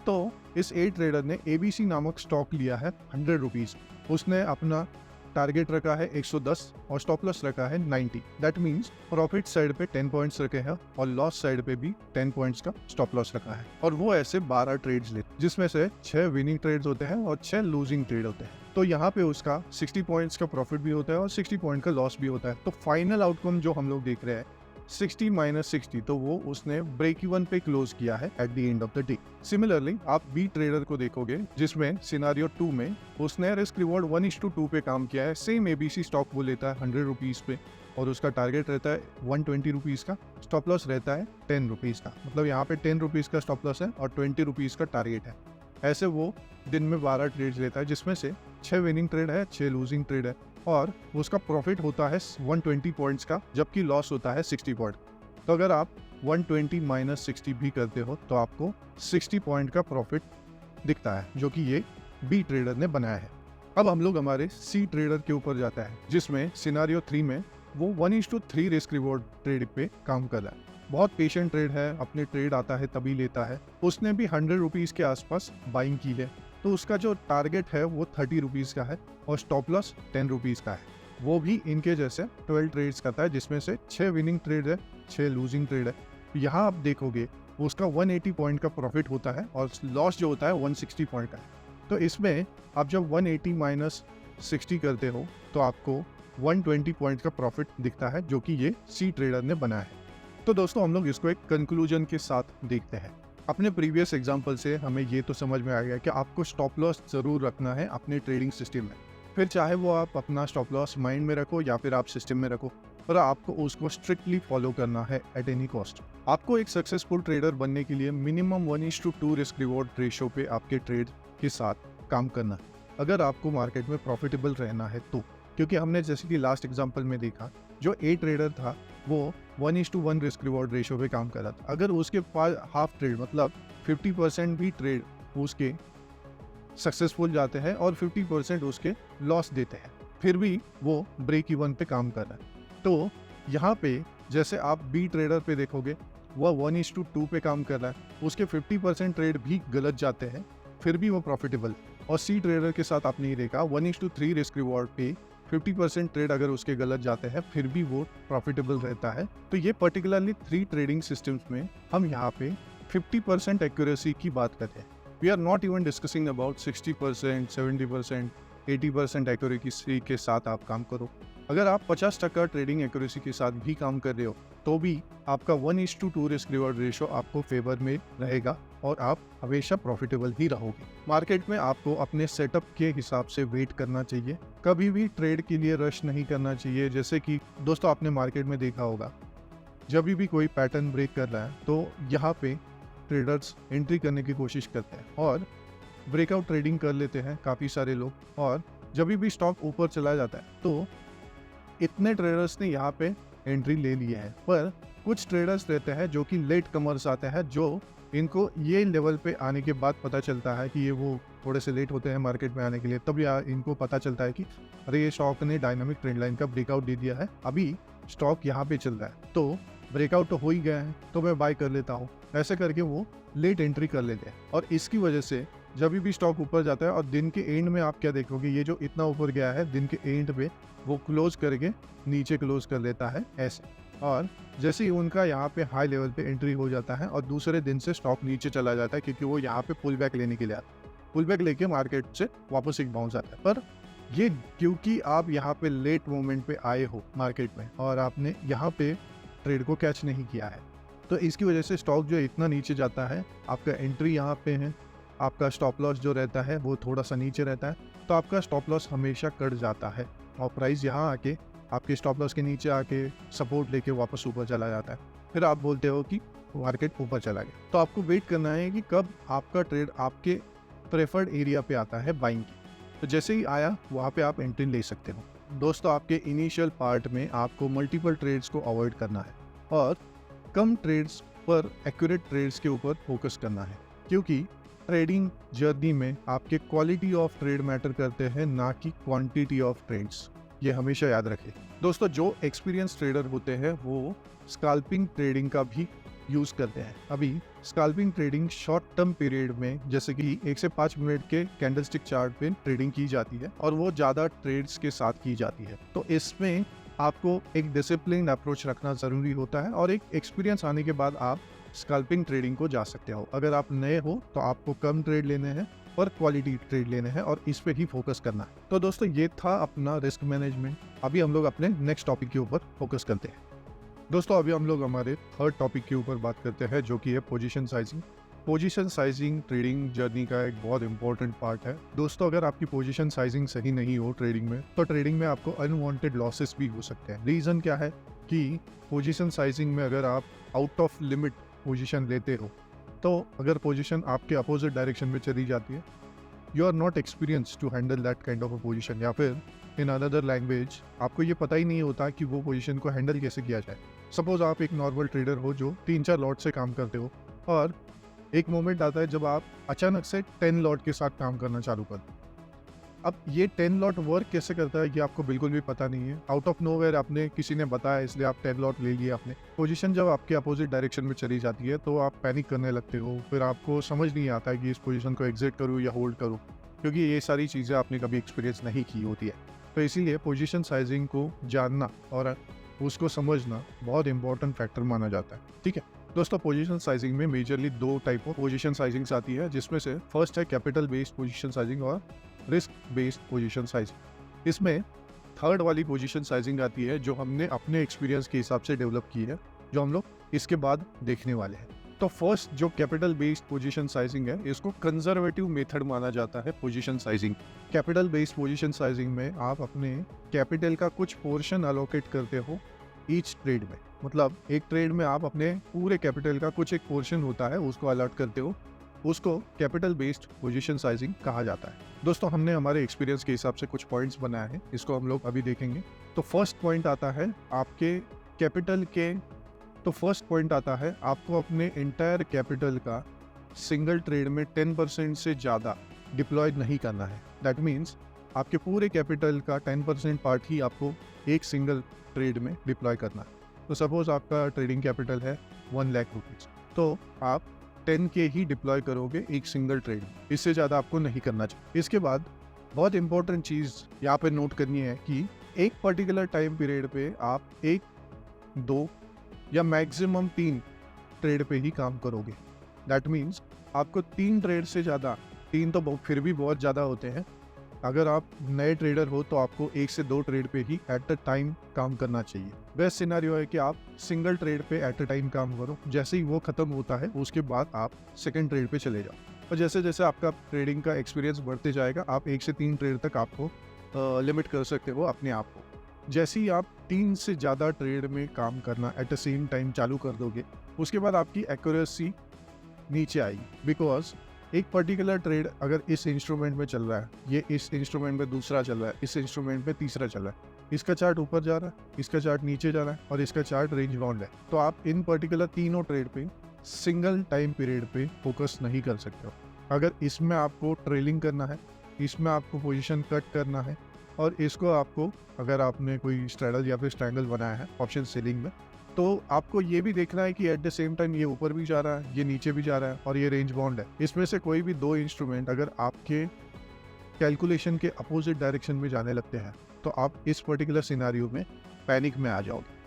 तो इस 8 ट्रेडर ने ABC नामक स्टॉक लिया है 100 रुपीज, उसने अपना टारगेट रखा है 110 और स्टॉप लॉस रखा है 90। दैट मीन्स प्रॉफिट साइड पे 10 पॉइंट्स रखे हैं और लॉस साइड पे भी 10 पॉइंट्स का स्टॉप लॉस रखा है, और वो ऐसे 12 ट्रेड्स लेते, जिसमें से 6 विनिंग ट्रेड्स होते हैं और 6 लूजिंग ट्रेड होते हैं। तो यहाँ पे उसका 60 पॉइंट्स का प्रॉफिट भी होता है और 60 पॉइंट का लॉस भी होता है। तो फाइनल आउटकम जो हम लोग देख रहे हैं 60 - 60, तो वो उसने ब्रेक इवन पे क्लोज किया है at the end of the day. Similarly आप बी ट्रेडर को देखोगे जिसमें सिनारियो 2 में उसने रिस्क रिवॉर्ड 1:2 पे काम किया है। सेम ABC स्टॉक वो लेता है 100 रुपीज पे और उसका टारगेट रहता है 120 रुपीज का, स्टॉप लॉस रहता है 10 रुपीज का, मतलब यहाँ पे 10 रुपीज का स्टॉप लॉस है और 20 रुपीज का टारगेट है। ऐसे वो दिन में 12 ट्रेड लेता है जिसमें से 6 विनिंग ट्रेड है, 6 लूजिंग ट्रेड है, और उसका प्रॉफिट होता है 120 पॉइंट्स का, जबकि लॉस होता है 60 पॉइंट। तो अगर आप 120 - 60 भी करते हो तो आपको 60 पॉइंट का प्रॉफिट दिखता है, जो कि ये बी ट्रेडर ने बनाया है। अब हम लोग हमारे सी ट्रेडर के ऊपर जाता है जिसमें सिनारियो 3 में वो 1:3 रिस्क रिवॉर्ड ट्रेड पे काम कर रहा है। बहुत पेशेंट ट्रेड है, अपने ट्रेड आता है तभी लेता है। उसने भी 100 रुपीज के आसपास बाइंग की है, तो उसका जो टारगेट है वो 30 रुपीज का है और स्टॉप लॉस 10 रुपीज का है। वो भी इनके जैसे 12 ट्रेड्स करता है जिसमें से 6 विनिंग ट्रेड है, 6 लूजिंग ट्रेड है। यहाँ आप देखोगे उसका 180 पॉइंट का प्रॉफिट होता है और लॉस जो होता है 160 पॉइंट का है। तो इसमें आप जब 180 - 60 करते हो तो आपको 120 पॉइंट का प्रॉफिट दिखता है, जो कि ये सी ट्रेडर ने बनाया है। तो दोस्तों हम लोग इसको एक कंक्लूजन के साथ देखते हैं। अपने प्रीवियस एग्जांपल से हमें ये तो समझ में आ गया कि आपको स्टॉप लॉस जरूर रखना है अपने ट्रेडिंग सिस्टम में, फिर चाहे वो आप अपना स्टॉप लॉस माइंड में रखो या फिर आप सिस्टम में रखो, पर आपको उसको स्ट्रिक्टली फॉलो करना है एट एनी कॉस्ट। आपको एक सक्सेसफुल ट्रेडर बनने के लिए मिनिमम 1:2 रिस्क रिवॉर्ड रेशियो पे आपके ट्रेड के साथ काम करना है, अगर आपको मार्केट में प्रॉफिटेबल रहना है तो। क्योंकि हमने जैसे कि लास्ट एग्जांपल में देखा, जो ए ट्रेडर था वो 1:1 रिस्क रिवॉर्ड रेशियो पे काम कर रहा था। अगर उसके पास हाफ ट्रेड मतलब 50% भी ट्रेड उसके सक्सेसफुल जाते हैं और 50% उसके लॉस देते हैं, फिर भी वो ब्रेक इवन पे काम कर रहा है। तो यहाँ पे जैसे आप बी ट्रेडर पे देखोगे वह 1:2 पे काम कर रहा है, उसके 50% ट्रेड भी गलत जाते हैं, फिर भी वो प्रॉफिटेबल। और सी ट्रेडर के साथ आपने ये देखा 1:3 रिस्क रिवॉर्ड पे 50% ट्रेड अगर उसके गलत जाते हैं फिर भी वो प्रॉफिटेबल रहता है। तो ये पर्टिकुलरली 3 ट्रेडिंग सिस्टम्स में हम यहाँ पे 50% एक्यूरेसी की बात करते हैं। We are not even discussing about 60%, 70%, 80% accuracy के साथ आप काम करो। अगर आप 50% ट्रेडिंग एक्यूरेसी के साथ भी काम कर रहे हो तो भी आपका 1:2 रिस्क रिवॉर्ड रेशो आपको फेवर में रहेगा और आप हमेशा प्रॉफिटेबल ही रहोगे। मार्केट में आपको अपने सेटअप के हिसाब से वेट करना चाहिए, कभी भी ट्रेड के लिए रश नहीं करना चाहिए। जैसे कि दोस्तों आपने मार्केट में देखा होगा, जब भी कोई पैटर्न ब्रेक कर रहा है तो यहाँ पे ट्रेडर्स एंट्री करने की कोशिश करते हैं और ब्रेकआउट ट्रेडिंग कर लेते हैं काफ़ी सारे लोग, और जब भी स्टॉक ऊपर चला जाता है तो इतने ट्रेडर्स ने यहाँ पे एंट्री ले ली है। पर कुछ ट्रेडर्स रहते हैं जो कि लेट कमर्स आते हैं, जो इनको ये लेवल पे आने के बाद पता चलता है कि ये वो थोड़े से लेट होते हैं मार्केट में आने के लिए, तब इनको पता चलता है कि अरे ये स्टॉक ने डायनामिक ट्रेंड लाइन का ब्रेकआउट दे दिया है, अभी स्टॉक यहाँ पे चल रहा है, तो ब्रेकआउट तो हो ही गया है तो मैं बाय कर लेता हूँ। ऐसे करके वो लेट एंट्री कर लेते हैं और इसकी वजह से जब भी स्टॉक ऊपर जाता है और दिन के एंड में आप क्या देखोगे, ये जो इतना ऊपर गया है दिन के एंड पे वो क्लोज करके नीचे क्लोज कर लेता है ऐसे, और जैसे ही उनका यहाँ पे हाई लेवल पे एंट्री हो जाता है और दूसरे दिन से स्टॉक नीचे चला जाता है क्योंकि वो यहाँ पे पुल बैक लेने के लिए आता है, पुल बैक लेके मार्केट से वापस एक बाउंस आता है। पर ये क्योंकि आप यहाँ पे लेट मोमेंट पे आए हो मार्केट में और आपने यहाँ पे ट्रेड को कैच नहीं किया है, तो इसकी वजह से स्टॉक जो इतना नीचे जाता है, आपका एंट्री यहाँ पे है, आपका स्टॉप लॉस जो रहता है वो थोड़ा सा नीचे रहता है, तो आपका स्टॉप लॉस हमेशा कट जाता है और प्राइस यहाँ आके आपके स्टॉप लॉस के नीचे आके सपोर्ट लेके वापस ऊपर चला जाता है। फिर आप बोलते हो कि मार्केट ऊपर चला गया, तो आपको वेट करना है कि कब आपका ट्रेड आपके प्रेफर्ड एरिया पे आता है बाइंग की, तो जैसे ही आया वहाँ पे आप एंट्री ले सकते हो। दोस्तों आपके इनिशियल पार्ट में आपको मल्टीपल ट्रेड्स को अवॉइड करना है और कम ट्रेड्स पर एक्यूरेट ट्रेड्स के ऊपर फोकस करना है, क्योंकि ट्रेडिंग जर्नी में आपके क्वालिटी ऑफ ट्रेड मैटर करते हैं, ना कि क्वांटिटी ऑफ ट्रेड्स। ये हमेशा याद रखें। दोस्तों जो एक्सपीरियंस ट्रेडर होते हैं वो स्कैल्पिंग ट्रेडिंग का भी यूज़ करते हैं। अभी scalping trading short term period में जैसे कि 1 से 5 मिनट के कैंडलस्टिक चार्ट पे ट्रेडिंग की जाती है और वो ज़्यादा ट्रेड्स के साथ की जाती है, तो इसमें आपको एक डिसिप्लिन अप्रोच रखना ज़रूरी होता है और एक एक्सपीरियंस आने के बाद आप स्कैल्पिंग ट्रेडिंग को जा सकते हो। अगर आप नए हो तो आपको कम ट्रेड लेने हैं और क्वालिटी ट्रेड लेने हैं और इस पे ही फोकस करना है। तो दोस्तों ये था अपना रिस्क मैनेजमेंट। अभी हम लोग अपने नेक्स्ट टॉपिक के ऊपर फोकस करते हैं। दोस्तों अभी हम लोग हमारे थर्ड टॉपिक के ऊपर बात करते हैं, जो कि है position sizing. Position sizing trading journey का एक बहुत इंपॉर्टेंट पार्ट है। दोस्तों अगर आपकी पोजीशन साइजिंग सही नहीं हो ट्रेडिंग में, तो ट्रेडिंग में आपको अनवांटेड लॉसेस भी हो सकते हैं। रीज़न क्या है कि पोजीशन साइजिंग में अगर आप आउट ऑफ लिमिट पोजीशन लेते हो, तो अगर पोजीशन आपके अपोजिट डायरेक्शन में चली जाती है, you are not experience to handle that kind of a position, या फिर इन अनदर लैंग्वेज आपको ये पता ही नहीं होता कि वो पोजीशन को हैंडल कैसे किया जाए। सपोज आप एक नॉर्मल ट्रेडर हो जो 3-4 लॉट से काम करते हो और एक मोमेंट आता है जब आप अचानक से 10 लॉट के साथ काम करना चालू कर दो। अब ये 10 लॉट वर्क कैसे करता है ये आपको बिल्कुल भी पता नहीं है। आउट ऑफ नोवेयर आपने किसी ने बताया इसलिए आप 10 लॉट ले लिए आपने। पोजीशन जब आपके अपोजिट डायरेक्शन में चली जाती है तो आप पैनिक करने लगते हो, फिर आपको समझ नहीं आता है कि इस पोजीशन को एग्जिट करूँ या होल्ड करूँ, क्योंकि ये सारी चीज़ें आपने कभी एक्सपीरियंस नहीं की होती है। तो इसीलिए पोजीशन साइजिंग को जानना और उसको समझना बहुत इंपॉर्टेंट फैक्टर माना जाता है। ठीक है दोस्तों, पोजीशन साइजिंग में मेजरली 2 टाइप ऑफ पोजीशन साइजिंग्स आती है, जिसमें से फर्स्ट है कैपिटल बेस्ड पोजीशन साइजिंग और रिस्क बेस्ड पोजीशन साइजिंग। इसमें थर्ड वाली पोजीशन साइजिंग आती है जो हमने अपने एक्सपीरियंस के हिसाब से डेवलप की है, जो हम लोग इसके बाद देखने वाले हैं। तो फर्स्ट जो कैपिटल बेस्ड पोजीशन साइजिंग है, इसको कंजर्वेटिव मेथड माना जाता है position sizing. Capital based position sizing में आप अपने कैपिटल का कुछ पोर्शन अलोकेट करते हो ईच ट्रेड में, मतलब एक ट्रेड में आप अपने पूरे कैपिटल का कुछ एक पोर्शन होता है उसको अलॉट करते हो, उसको कैपिटल बेस्ड पोजीशन साइजिंग कहा जाता है। दोस्तों हमने हमारे एक्सपीरियंस के हिसाब से कुछ पॉइंट्स बनाए हैं, इसको हम लोग अभी देखेंगे। तो फर्स्ट पॉइंट आता है आपके कैपिटल के, तो फर्स्ट पॉइंट आता है आपको अपने एंटायर कैपिटल का सिंगल ट्रेड में 10% से ज़्यादा डिप्लॉय नहीं करना है। दैट मीन्स आपके पूरे कैपिटल का 10% पार्ट ही आपको एक सिंगल ट्रेड में डिप्लॉय करना है। तो सपोज आपका ट्रेडिंग कैपिटल है 1 लाख रुपीज़, तो आप 10 के ही डिप्लॉय करोगे एक सिंगल ट्रेड, इससे ज़्यादा आपको नहीं करना चाहिए। इसके बाद बहुत इंपॉर्टेंट चीज़ यहाँ पे नोट करनी है कि एक पर्टिकुलर टाइम पीरियड पे आप 1, 2 या मैक्सिमम 3 ट्रेड पे ही काम करोगे। दैट मीन्स आपको 3 ट्रेड से ज़्यादा, 3 तो फिर भी बहुत ज़्यादा होते हैं, अगर आप नए ट्रेडर हो तो आपको 1 से 2 ट्रेड पे ही एट अ टाइम काम करना चाहिए। बेस्ट सिनेरियो है कि आप सिंगल ट्रेड पे एट अ टाइम काम करो, जैसे ही वो खत्म होता है उसके बाद आप सेकंड ट्रेड पे चले जाओ। और जैसे जैसे आपका ट्रेडिंग का एक्सपीरियंस बढ़ते जाएगा, आप 1 से 3 ट्रेड तक आपको लिमिट कर सकते हो अपने आप को। जैसे ही आप 3 से ज़्यादा ट्रेड में काम करना एट द सेम टाइम चालू कर दोगे, उसके बाद आपकी एक्यूरेसी नीचे आएगी। बिकॉज एक पर्टिकुलर ट्रेड अगर इस इंस्ट्रूमेंट में चल रहा है, ये इस इंस्ट्रूमेंट में दूसरा चल रहा है, इस इंस्ट्रूमेंट में तीसरा चल रहा है, इसका चार्ट ऊपर जा रहा है, इसका चार्ट नीचे जा रहा है और इसका चार्ट रेंज बाउंड है, तो आप इन पर्टिकुलर तीनों ट्रेड पे सिंगल टाइम पीरियड पे फोकस नहीं कर सकते हो। अगर इसमें आपको ट्रेलिंग करना है, इसमें आपको पोजीशन कट करना है और इसको आपको, अगर आपने कोई स्ट्रैडल या फिर स्ट्रैंगल बनाया है ऑप्शन सेलिंग में, तो आपको ये भी देखना है कि एट द सेम टाइम ये ऊपर भी जा रहा है, ये नीचे भी जा रहा है और ये रेंज बाउंड है। इसमें से कोई भी 2 इंस्ट्रूमेंट अगर आपके कैलकुलेशन के अपोजिट डायरेक्शन में जाने लगते हैं तो आप इस पर्टिकुलर सिनेरियो में पैनिक में आ जाओगे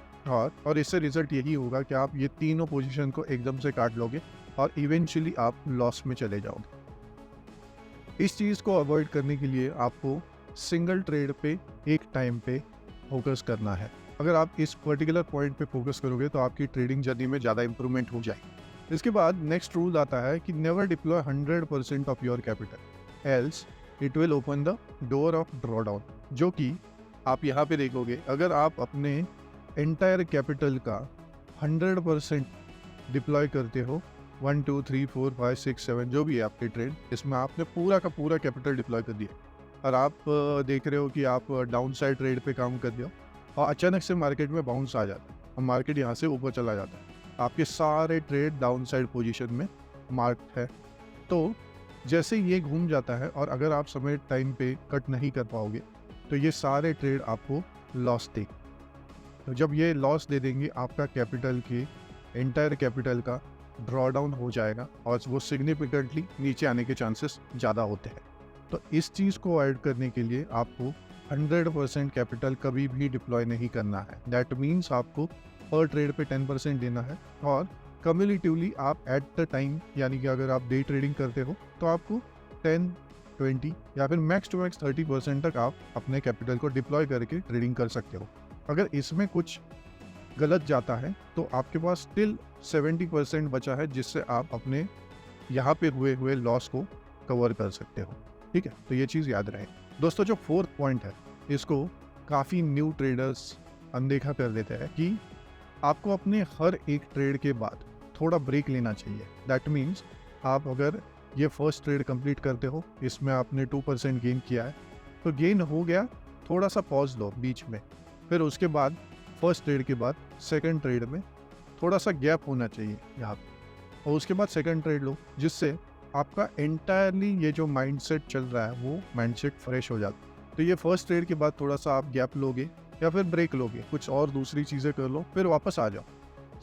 और इससे रिजल्ट यही होगा कि आप ये तीनों पोजीशन को एकदम से काट लोगे और इवेंचुअली आप लॉस में चले जाओगे। इस चीज़ को अवॉइड करने के लिए आपको सिंगल ट्रेड पे एक टाइम पे फोकस करना है। अगर आप इस पर्टिकुलर पॉइंट पे फोकस करोगे तो आपकी ट्रेडिंग जर्नी में ज़्यादा इंप्रूवमेंट हो जाएगी। इसके बाद नेक्स्ट रूल आता है कि never deploy 100% of your capital else it will open the door of drawdown. जो कि आप यहाँ पे देखोगे, अगर आप अपने एंटायर कैपिटल का 100% डिप्लॉय करते हो, 1 2 3 4 5 6 7 जो भी है आपके ट्रेड, इसमें आपने पूरा का पूरा कैपिटल डिप्लॉय कर दिया और आप देख रहे हो कि आप डाउन साइड ट्रेड पे काम कर रहे हो और अचानक से मार्केट में बाउंस आ जाता है और मार्केट यहाँ से ऊपर चला जाता है, आपके सारे ट्रेड डाउन साइड पोजीशन में मार्क है। तो जैसे ये घूम जाता है और अगर आप समय टाइम पे कट नहीं कर पाओगे तो ये सारे ट्रेड आपको लॉस दे। तो जब ये लॉस दे देंगे, आपका कैपिटल के एंटायर कैपिटल का ड्रॉ डाउन हो जाएगा और वो सिग्निफिकेंटली नीचे आने के चांसेस ज़्यादा होते हैं। तो इस चीज़ को ऐड करने के लिए आपको 100% कैपिटल कभी भी डिप्लॉय नहीं करना है। दैट मीन्स आपको पर ट्रेड पे 10% देना है और कम्युलेटिवली आप एट द टाइम, यानी कि अगर आप डे ट्रेडिंग करते हो तो आपको 10, 20 या फिर मैक्स टू मैक्स 30% तक आप अपने कैपिटल को डिप्लॉय करके ट्रेडिंग कर सकते हो। अगर इसमें कुछ गलत जाता है तो आपके पास स्टिल 70% बचा है जिससे आप अपने यहाँ पे हुए लॉस को कवर कर सकते हो। ठीक है, तो ये चीज़ याद रहे। दोस्तों, जो 4th पॉइंट है इसको काफ़ी न्यू ट्रेडर्स अनदेखा कर देते हैं कि आपको अपने हर एक ट्रेड के बाद थोड़ा ब्रेक लेना चाहिए। दैट मीन्स आप अगर ये फर्स्ट ट्रेड कंप्लीट करते हो, इसमें आपने 2% गेन किया है, तो गेन हो गया, थोड़ा सा पॉज लो बीच में, फिर उसके बाद फर्स्ट ट्रेड के बाद सेकंड ट्रेड में थोड़ा सा गैप होना चाहिए यहाँ पे, और उसके बाद सेकंड ट्रेड लो, जिससे आपका एंटायरली ये जो माइंडसेट चल रहा है वो माइंडसेट फ्रेश हो जाता है। तो ये फर्स्ट ट्रेड के बाद थोड़ा सा आप गैप लोगे या फिर ब्रेक लोगे, कुछ और दूसरी चीज़ें कर लो, फिर वापस आ जाओ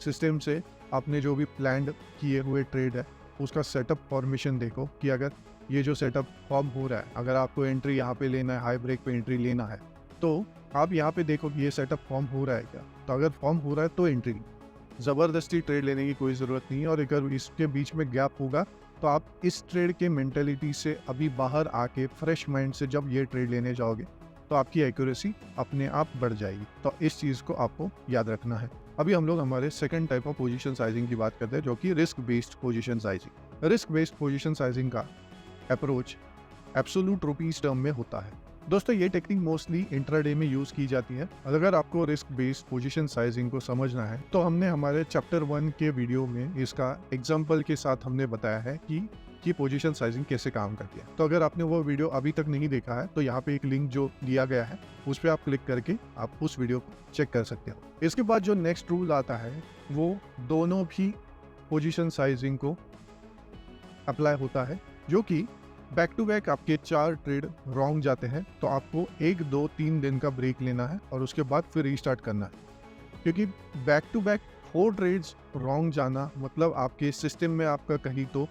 सिस्टम से। आपने जो भी प्लान्ड किए हुए ट्रेड है उसका सेटअप फॉर्मेशन देखो कि अगर ये जो सेटअप फॉर्म हो रहा है, अगर आपको एंट्री यहाँ पे लेना है, हाई ब्रेक पे एंट्री लेना है, तो आप यहाँ पे देखो कि ये सेटअप फॉर्म हो रहा है क्या। तो अगर फॉर्म हो रहा है तो एंट्री, ज़बरदस्ती ट्रेड लेने की कोई ज़रूरत नहीं है। और अगर इसके बीच में गैप होगा तो आप इस ट्रेड के मेंटेलिटी से अभी बाहर आके फ्रेश माइंड से जब ये ट्रेड लेने जाओगे तो आपकी एक्यूरेसी अपने आप बढ़ जाएगी। तो इस चीज़ को आपको याद रखना है। अभी हम लोग हमारे second type of position sizing की बात करते हैं, जो कि risk based position sizing. Risk based position sizing का अप्रोच एब्सोल्यूट रुपीस टर्म में होता है। दोस्तों, ये टेक्निक मोस्टली इंट्राडे में यूज की जाती है। अगर आपको रिस्क बेस्ड पोजीशन साइजिंग को समझना है तो हमने हमारे चैप्टर 1 के वीडियो में इसका एग्जांपल के साथ हमने बताया है कि पोजीशन साइजिंग कैसे काम करती है। तो अगर आपने वो वीडियो अभी तक नहीं देखा है तो यहाँ पे एक लिंक जो दिया गया है उस पर आप क्लिक करके आप उस वीडियो को चेक कर सकते हो। इसके बाद जो नेक्स्ट रूल आता है वो दोनों भी पोजीशन साइजिंग को अप्लाई होता है, जो कि बैक टू बैक आपके 4 ट्रेड रॉन्ग जाते हैं तो आपको 1, 2, 3 दिन का ब्रेक लेना है और उसके बाद फिर रीस्टार्ट करना है। क्योंकि back to back 4 trades wrong जाना मतलब आपके सिस्टम में आपका कहीं तो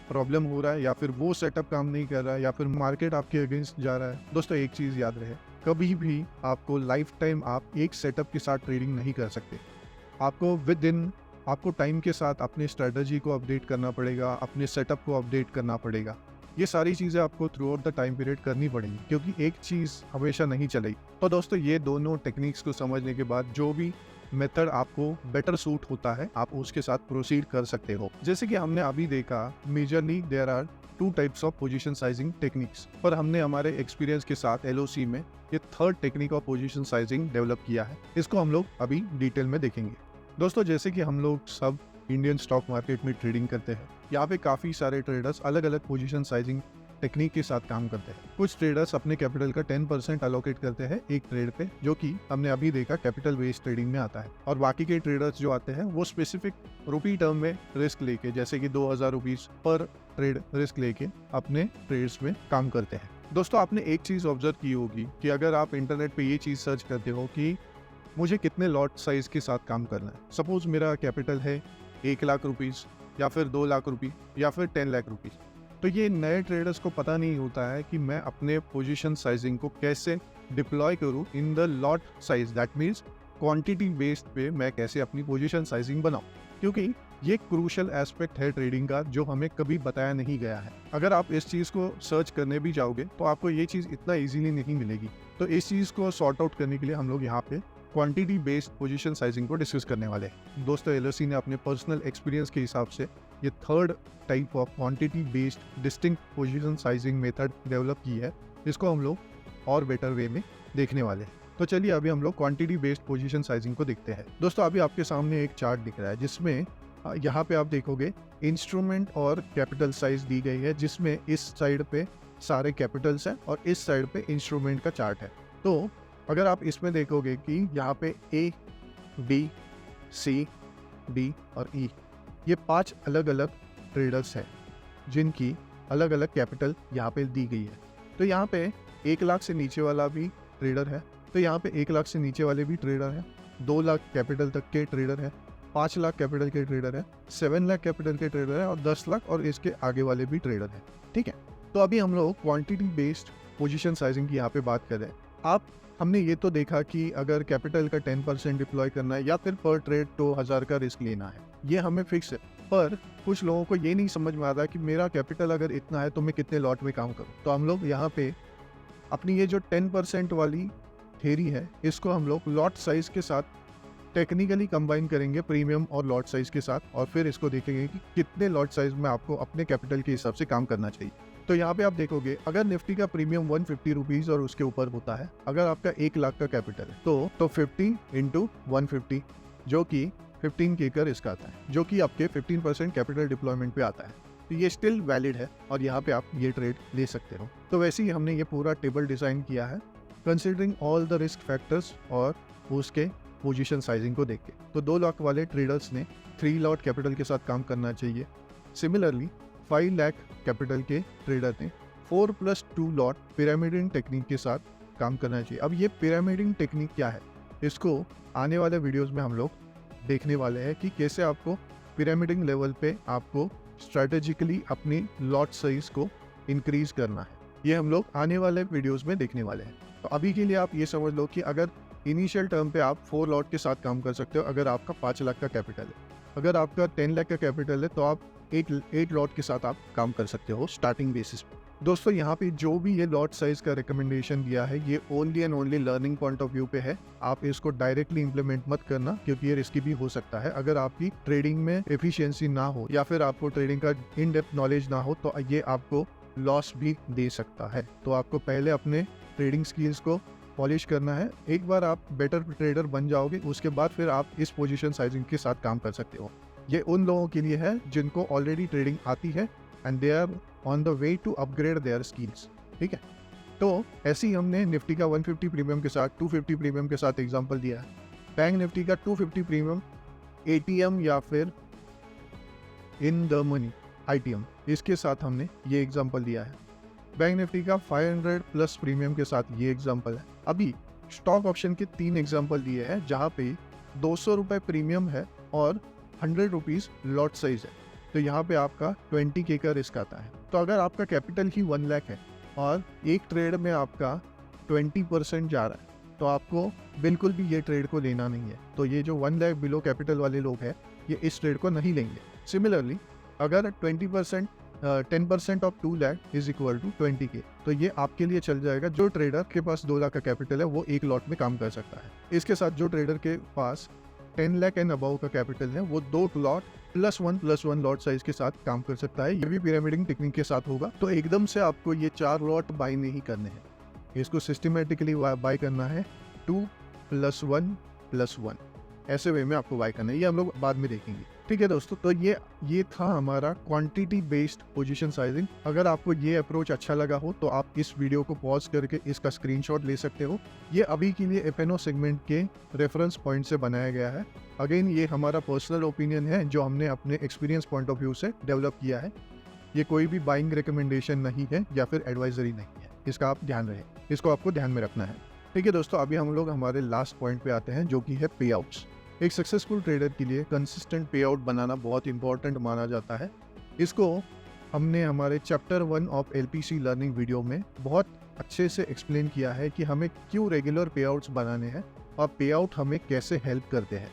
प्रॉब्लम हो रहा है, या फिर वो सेटअप काम नहीं कर रहा है, या फिर मार्केट आपके अगेंस्ट जा रहा है। दोस्तों, एक चीज़ याद रहे, कभी भी आपको लाइफ टाइम आप एक सेटअप के साथ ट्रेडिंग नहीं कर सकते। आपको विद इन आपको टाइम के साथ अपने स्ट्रेटजी को अपडेट करना पड़ेगा, अपने सेटअप को अपडेट करना पड़ेगा। ये सारी चीज़ें आपको through out the time period करनी पड़ेंगी, क्योंकि एक चीज़ हमेशा नहीं चलेगी। तो दोस्तों, ये दोनों टेक्निक्स को समझने के बाद जो भी मेथड आपको बेटर सूट होता है, आप उसके साथ प्रोसीड कर सकते हो। जैसे कि हमने अभी देखा, majorly there are 2 types of position sizing techniques, पर हमने हमारे एक्सपीरियंस के साथ एलओसी में ये third technique of position sizing develop किया है। इसको हम लोग अभी डिटेल में देखेंगे। दोस्तों, जैसे कि हम लोग सब इंडियन स्टॉक मार्केट में ट्रेडिंग करते हैं, यहाँ पे काफ़ी सारे ट्रेडर्स अलग अलग पोजीशन साइजिंग टेक्निक के साथ काम करते हैं। कुछ ट्रेडर्स अपने कैपिटल का 10% अलोकेट करते हैं एक ट्रेड पे, जो कि हमने अभी देखा कैपिटल बेस्ड ट्रेडिंग में आता है। और बाकी के ट्रेडर्स जो आते हैं वो स्पेसिफिक रुपी टर्म में रिस्क लेके, जैसे कि 2000 रुपीज पर ट्रेड रिस्क लेके अपने ट्रेड्स में काम करते हैं। दोस्तों, आपने एक चीज़ ऑब्जर्व की होगी कि अगर आप इंटरनेट पे ये चीज़ सर्च करते हो कि मुझे कितने लॉट साइज के साथ काम करना है, सपोज मेरा कैपिटल है 1 लाख रुपीज़ या फिर 2 लाख रुपये या फिर 10 लाख रुपीज़, तो ये नए ट्रेडर्स को पता नहीं होता है कि मैं अपने पोजीशन साइजिंग को कैसे डिप्लॉय करूं in the lot size, that means quantity based पे मैं कैसे अपनी पोजीशन साइजिंग बनाऊं, क्योंकि ये क्रूशल एस्पेक्ट है ट्रेडिंग का जो हमें कभी बताया नहीं गया है। अगर आप इस चीज़ को सर्च करने भी जाओगे तो आपको ये चीज़ इतना ईजीली नहीं मिलेगी। तो इस चीज़ को सॉर्ट आउट करने के लिए हम लोग यहाँ पे क्वांटिटी बेस्ड पोजीशन साइजिंग को डिस्कस करने वाले हैं। दोस्तों, एलओसी ने अपने पर्सनल एक्सपीरियंस के हिसाब से ये third type of quantity based distinct position sizing method develop की है। इसको हम लोग और बेटर वे में देखने वाले हैं। तो चलिए अभी हम लोग क्वांटिटी बेस्ड पोजीशन साइजिंग को देखते हैं। दोस्तों, अभी आपके सामने एक चार्ट दिख रहा है जिसमें यहाँ पे आप देखोगे इंस्ट्रूमेंट और कैपिटल साइज दी गई है, जिसमें इस साइड पे सारे कैपिटल्स हैं और इस साइड पे इंस्ट्रूमेंट का चार्ट है। तो अगर आप इसमें देखोगे कि यहाँ पे ए, बी, सी, डी और ई, ये 5 अलग अलग ट्रेडर्स हैं जिनकी अलग अलग कैपिटल यहाँ पे दी गई है। तो यहाँ पे 1 लाख से नीचे वाला भी ट्रेडर है, तो यहाँ पे 1 लाख से नीचे वाले भी ट्रेडर हैं, 2 लाख कैपिटल तक के ट्रेडर हैं, 5 लाख कैपिटल के ट्रेडर है, 7 लाख कैपिटल के ट्रेडर है और 10 लाख और इसके आगे वाले भी ट्रेडर हैं। ठीक है, तो अभी हम लोग क्वांटिटी बेस्ड पोजीशन साइजिंग की यहाँ पे बात कर रहे हैं। हमने ये तो देखा कि अगर कैपिटल का 10% डिप्लॉय करना है या फिर पर ट्रेड 2000 का रिस्क लेना है, ये हमें फिक्स है। पर कुछ लोगों को ये नहीं समझ में आता कि मेरा कैपिटल अगर इतना है तो मैं कितने लॉट में काम करूँ। तो हम लोग यहाँ पे अपनी ये जो 10% वाली थ्योरी है, इसको हम लोग लॉट साइज के साथ टेक्निकली कंबाइन करेंगे, प्रीमियम और लॉट साइज के साथ, और फिर इसको देखेंगे कि कितने लॉट साइज में आपको अपने कैपिटल के हिसाब से काम करना चाहिए। तो यहाँ पे आप देखोगे, अगर निफ्टी का प्रीमियम 150 रुपीज और उसके ऊपर होता है, अगर आपका 1 लाख का कैपिटल है तो 50 इंटू 150 जो कि 15K का रिस्क आता है, जो कि आपके 15% कैपिटल डिप्लॉयमेंट पे आता है। तो ये स्टिल वैलिड है और यहाँ पे आप ये ट्रेड ले सकते हो। तो वैसे ही हमने ये पूरा टेबल डिजाइन किया है considering all the risk factors और उसके पोजीशन साइजिंग को देख के। तो 2 लाख वाले ट्रेडर्स ने 3 लॉट कैपिटल के साथ काम करना चाहिए। सिमिलरली 5 लाख कैपिटल के ट्रेडर ने 4+2 लॉट पिरामिडिंग टेक्निक के साथ काम करना चाहिए। अब ये पिरामिडिंग टेक्निक क्या है, इसको आने वाले वीडियोस में हम लोग देखने वाले हैं कि कैसे आपको पिरामिडिंग लेवल पे आपको स्ट्रेटेजिकली अपनी लॉट साइज को इंक्रीज करना है। ये हम लोग आने वाले वीडियोस में देखने वाले हैं। तो अभी के लिए आप ये समझ लो कि अगर इनिशियल टर्म पे आप 4 लॉट के साथ काम कर सकते हो अगर आपका 5 लाख का कैपिटल है। अगर आपका 10 लाख का कैपिटल है तो आप 8 लॉट के साथ आप काम कर सकते हो स्टार्टिंग बेसिस पे। दोस्तों, यहाँ पे जो भी ये लॉट साइज का रिकमेंडेशन दिया है, ये only and only learning point of view पे है। आप इसको डायरेक्टली इंप्लीमेंट मत करना, क्योंकि ये रिस्की भी हो सकता है। अगर आपकी ट्रेडिंग में एफिशिएंसी ना हो या फिर आपको ट्रेडिंग का इन डेप्थ नॉलेज ना हो तो ये आपको लॉस भी दे सकता है। तो आपको पहले अपने ट्रेडिंग स्किल्स को पॉलिश करना है। एक बार आप बेटर ट्रेडर बन जाओगे, उसके बाद फिर आप इस पोजीशन साइजिंग के साथ काम कर सकते हो। ये उन लोगों के लिए है जिनको ऑलरेडी ट्रेडिंग आती है and they are on the way to upgrade their skills. ठीक है, तो ऐसे ही हमने निफ्टी का 150 प्रीमियम के साथ 250 प्रीमियम के साथ एग्जांपल दिया है। बैंक निफ्टी का 250 प्रीमियम ATM या फिर इन द मनी ITM, इसके साथ हमने ये एग्जांपल दिया है। बैंक निफ्टी का 500+ प्रीमियम के साथ ये एग्जांपल है। अभी स्टॉक ऑप्शन के 3 एग्जांपल दिए हैं जहाँ पे 200 रुपये प्रीमियम है और 100 रुपीज़ लॉट साइज है। तो यहाँ पे आपका 20K का रिस्क आता है। तो अगर आपका कैपिटल ही 1 लाख है और एक ट्रेड में आपका 20% जा रहा है तो आपको बिल्कुल भी ये ट्रेड को लेना नहीं है। तो ये जो 1 लाख बिलो कैपिटल वाले लोग हैं, ये इस ट्रेड को नहीं लेंगे। सिमिलरली अगर 20% 10% of 2 lakh is equal to 20K। तो ये आपके लिए चल जाएगा। जो ट्रेडर के पास 2 लाख का कैपिटल है वो एक लॉट में काम कर सकता है। इसके साथ जो ट्रेडर के पास 10 लाख एंड अबव का कैपिटल है वो 2 लॉट +1 लॉट साइज के साथ काम कर सकता है। ये भी पिरामिडिंग टेक्निक के साथ होगा। तो एकदम से आपको ये 4 लॉट बाय नहीं करने हैं, इसको सिस्टमेटिकली बाय करना है 2 +1 +1 ऐसे वे में आपको बाय करना है। ये हम लोग बाद में देखेंगे। ठीक है दोस्तों, तो ये था हमारा क्वांटिटी बेस्ड पोजीशन साइजिंग। अगर आपको ये अप्रोच अच्छा लगा हो तो आप इस वीडियो को पॉज करके इसका स्क्रीनशॉट ले सकते हो। ये अभी के लिए एफएनओ सेगमेंट के रेफरेंस पॉइंट से बनाया गया है। अगेन ये हमारा पर्सनल ओपिनियन है जो हमने अपने एक्सपीरियंस पॉइंट ऑफ व्यू से डेवलप किया है। ये कोई भी बाइंग रिकमेंडेशन नहीं है या फिर एडवाइजरी नहीं है, इसका आप ध्यान रहे, इसको आपको ध्यान में रखना है। ठीक है दोस्तों, अभी हम लोग हमारे लास्ट पॉइंट पे आते हैं जो कि है पे आउट्स। एक सक्सेसफुल ट्रेडर के लिए कंसिस्टेंट पे आउट बनाना बहुत इंपॉर्टेंट माना जाता है। इसको हमने हमारे chapter 1 of LPC learning video में बहुत अच्छे से एक्सप्लेन किया है कि हमें क्यों रेगुलर पे आउट्स बनाने हैं और पे आउट हमें कैसे हेल्प करते हैं।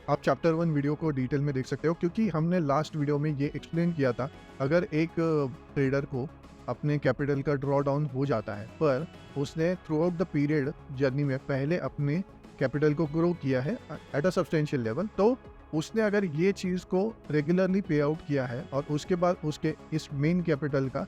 आप चैप्टर 1 वीडियो को डिटेल में देख सकते हो, क्योंकि हमने लास्ट वीडियो में ये एक्सप्लेन किया था अगर एक ट्रेडर को अपने कैपिटल का ड्रॉ डाउन हो जाता है पर उसने through out the period journey में पहले अपने कैपिटल को ग्रो किया है एट अ सब्सटेंशियल लेवल, तो उसने अगर ये चीज़ को रेगुलरली पे आउट किया है और उसके बाद उसके इस मेन कैपिटल का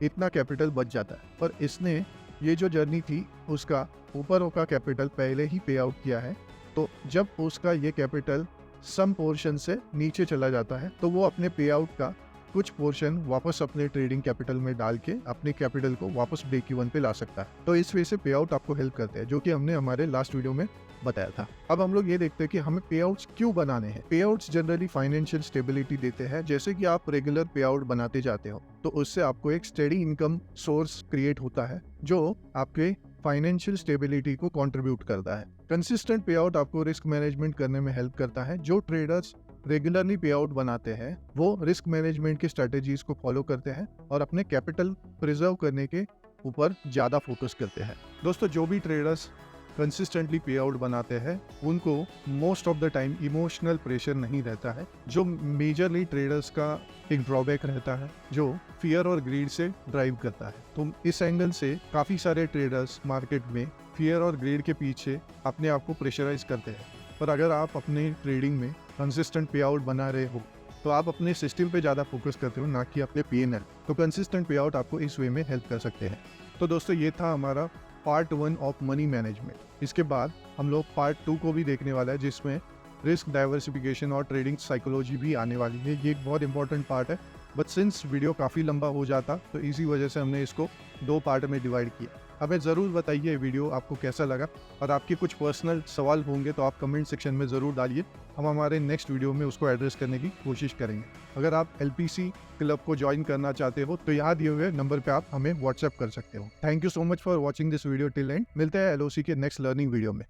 इतना कैपिटल बच जाता है, पर इसने ये जो जर्नी थी उसका ऊपर का कैपिटल पहले ही पे आउट किया है, तो जब उसका ये कैपिटल सम पोर्शन से नीचे चला जाता है तो वो अपने पे आउट का कुछ पोर्शन वापस अपने ट्रेडिंग कैपिटल में डाल के अपने कैपिटल को वापस ब्रेक इवन पे ला सकता है। तो इस वजह से पे आउट आपको हेल्प करते हैं, जो कि हमने हमारे लास्ट वीडियो में बताया था। अब हम लोग ये देखते हैं कि हमें पे आउट्स क्यों बनाने हैं। पे आउट्स जनरली फाइनेंशियल स्टेबिलिटी देते हैं। जैसे कि आप रेगुलर पे आउट बनाते जाते हो तो उससे आपको एक स्टेडी इनकम सोर्स क्रिएट होता है जो आपके फाइनेंशियल स्टेबिलिटी को कंट्रीब्यूट करता है। कंसिस्टेंट पे आउट आपको रिस्क मैनेजमेंट करने में हेल्प करता है। जो ट्रेडर्स रेगुलरली पे आउट बनाते हैं वो रिस्क मैनेजमेंट की स्ट्रेटेजीज को फॉलो करते हैं और अपने कैपिटल प्रिजर्व करने के ऊपर ज़्यादा फोकस करते हैं। दोस्तों, जो भी ट्रेडर्स कंसिस्टेंटली पे आउट बनाते हैं उनको most of the time emotional pressure नहीं रहता है, जो मेजरली ट्रेडर्स का एक ड्रॉबैक रहता है जो फियर और ग्रीड से ड्राइव करता है। तो इस एंगल से काफ़ी सारे ट्रेडर्स मार्केट में फियर और ग्रीड के पीछे अपने आप को प्रेशराइज करते हैं। पर अगर आप अपने ट्रेडिंग में कंसिस्टेंट पे आउट बना रहे हो तो आप अपने सिस्टम पे ज़्यादा फोकस करते हो, ना कि अपने पीएनएल। तो कंसिस्टेंट पे आउट आपको इस वे में हेल्प कर सकते हैं। तो दोस्तों, ये था हमारा पार्ट 1 ऑफ मनी मैनेजमेंट। इसके बाद हम लोग पार्ट 2 को भी देखने वाला है जिसमें रिस्क डाइवर्सिफिकेशन और ट्रेडिंग साइकोलॉजी भी आने वाली है। ये एक बहुत इंपॉर्टेंट पार्ट है, बट सिंस वीडियो काफ़ी लंबा हो जाता तो इसी वजह से हमने इसको 2 पार्ट में डिवाइड किया। हमें ज़रूर बताइए वीडियो आपको कैसा लगा, और आपके कुछ पर्सनल सवाल होंगे तो आप कमेंट सेक्शन में ज़रूर डालिए। हम हमारे नेक्स्ट वीडियो में उसको एड्रेस करने की कोशिश करेंगे। अगर आप एलपीसी क्लब को ज्वाइन करना चाहते हो तो यहाँ दिए हुए नंबर पे आप हमें व्हाट्सएप कर सकते हो। Thank you so much for watching this video till and. मिलते हैं एलओसी के नेक्स्ट लर्निंग वीडियो में।